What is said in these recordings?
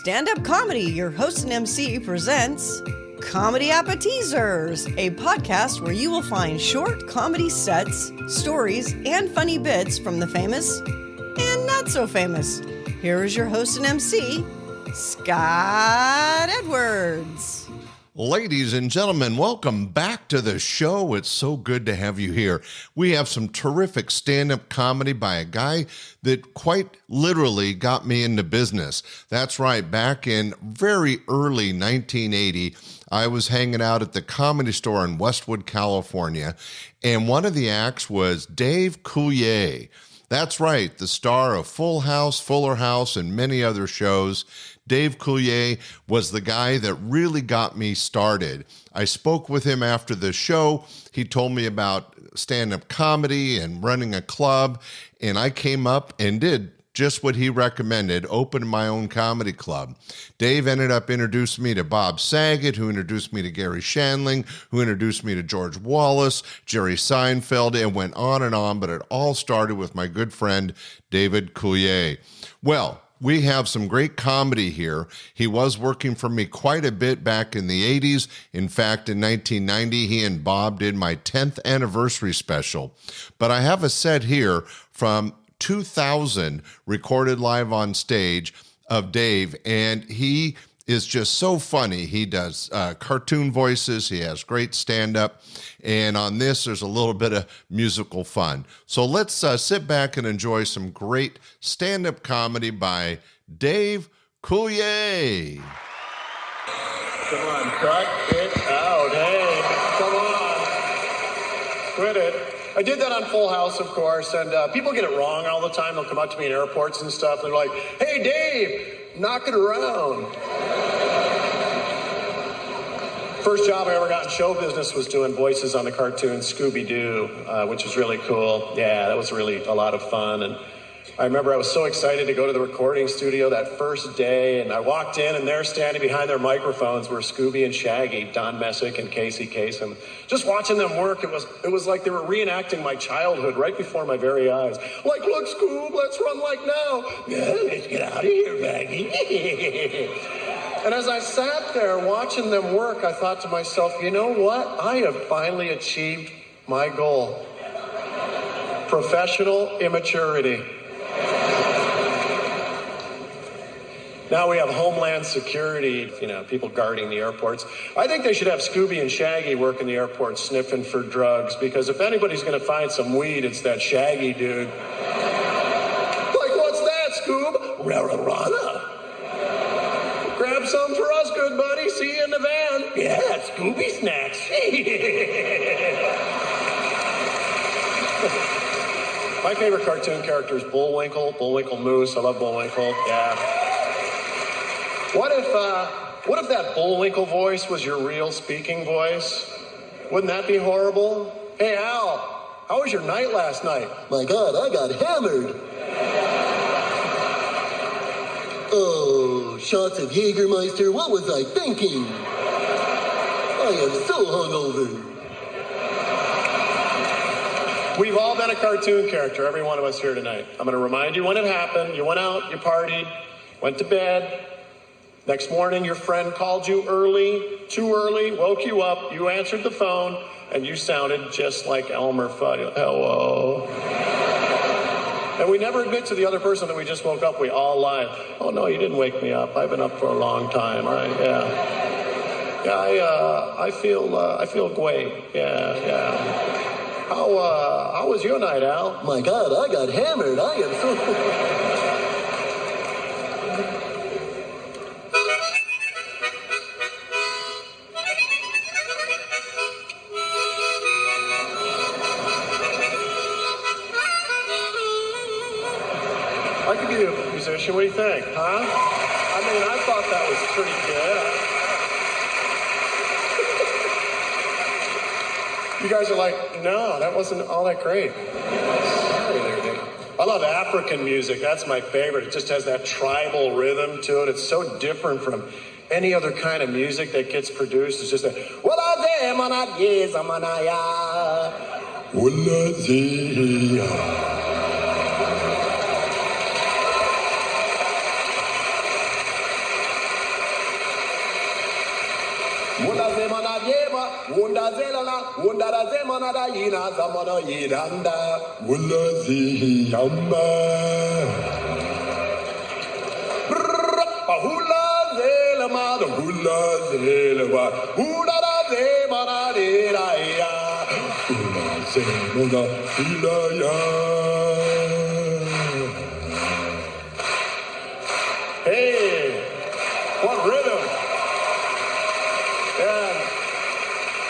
Stand-Up Comedy, your host and MC, presents Comedy Appetizers, a podcast where you will find short comedy sets, stories, and funny bits from the famous and not so famous. Here is your host and MC, Scott Edwards. Ladies and gentlemen, welcome back to the show. It's so good to have you here. We have some terrific stand-up comedy by a guy that quite literally got me into business. That's right, back in very early 1980, I was hanging out at the Comedy Store in Westwood, California, and one of the acts was Dave Coulier. That's right, the star of Full House, Fuller House, and many other shows. Dave Coulier was the guy that really got me started. I spoke with him after the show. He told me about stand-up comedy and running a club, and I came up and did just what he recommended, opened my own comedy club. Dave ended up introducing me to Bob Saget, who introduced me to Gary Shandling, who introduced me to George Wallace, Jerry Seinfeld, and went on, but it all started with my good friend, David Coulier. Well, we have some great comedy here. He was working for me quite a bit back in the 80s. In fact, in 1990, he and Bob did my 10th anniversary special. But I have a set here from 2000 recorded live on stage of Dave, and he is just so funny. He does cartoon voices. He has great stand-up. And on this, there's a little bit of musical fun. So let's sit back and enjoy some great stand-up comedy by Dave Coulier. Come on, cut it out. Hey, come on. Quit it. I did that on Full House, of course, and people get it wrong all the time. They'll come up to me in airports and stuff, and they're like, hey, Dave, knock it around. First job I ever got in show business was doing voices on the cartoon Scooby-Doo, which was really cool. Yeah, that was really a lot of fun. And I remember I was so excited to go to the recording studio that first day, and I walked in, and there standing behind their microphones were Scooby and Shaggy, Don Messick and Casey Kasem. Just watching them work, it was like they were reenacting my childhood right before my very eyes. Like, look, Scoob, let's run like now. Yeah, let's get out of here, Maggie. And as I sat there watching them work, I thought to myself, you know what? I have finally achieved my goal. Professional immaturity. Now we have Homeland Security, people guarding the airports. I think they should have Scooby and Shaggy work in the airport sniffing for drugs, because if anybody's going to find some weed, it's that Shaggy dude. Like, what's that, Scoob? Rararana. Grab some for us, good buddy. See you in the van. Yeah, Scooby snacks. My favorite cartoon character is Bullwinkle Moose. I love Bullwinkle. Yeah. What if that Bullwinkle voice was your real speaking voice? Wouldn't that be horrible? Hey, Al, how was your night last night? My God, I got hammered. Oh, shots of Jägermeister, what was I thinking? I am so hungover. We've all been a cartoon character, every one of us here tonight. I'm going to remind you when it happened. You went out, you partied, went to bed. Next morning, your friend called you too early, woke you up, you answered the phone, and you sounded just like Elmer Fudd. Hello. And we never admit to the other person that we just woke up. We all lie. Oh, no, you didn't wake me up. I've been up for a long time, right? Yeah. Yeah, I feel great. Yeah. How was your night, Al? My God, I got hammered. I am so... I could be a musician. What do you think, huh? I mean, I thought that was pretty good. You guys are like, no, that wasn't all that great. Sorry there, Nick. I love African music. That's my favorite. It just has that tribal rhythm to it. It's so different from any other kind of music that gets produced. It's just a, Wunda zemana yema, wunda zelala, wunda da zemana da yina, zamana yidanda, wunda ziyamba. Hula zelama, the hula zelama, hula da zemana de la ya, hula zemana hula ya. Hey, what rhythm! And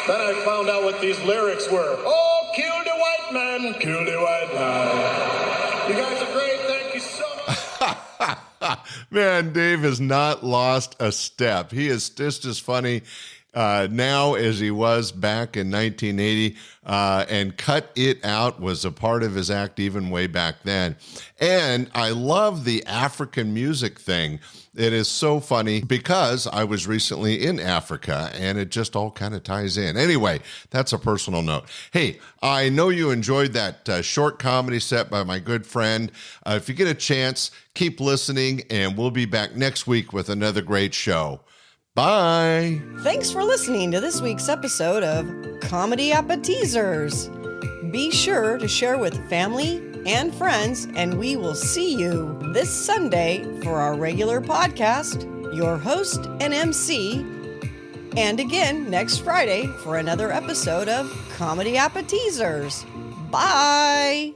then I found out what these lyrics were. Oh, kill the white man, kill the white man. You guys are great. Thank you so much. Man, Dave has not lost a step. He is just as funny now as he was back in 1980, and Cut It Out was a part of his act even way back then. And I love the African music thing. It is so funny because I was recently in Africa and it just all kind of ties in. Anyway, that's a personal note. Hey, I know you enjoyed that short comedy set by my good friend. If you get a chance, keep listening, and we'll be back next week with another great show. Bye. Thanks for listening to this week's episode of Comedy Appetizers. Be sure to share with family and friends, and we will see you this Sunday for our regular podcast, your host and MC, and again next Friday for another episode of Comedy Appetizers. Bye.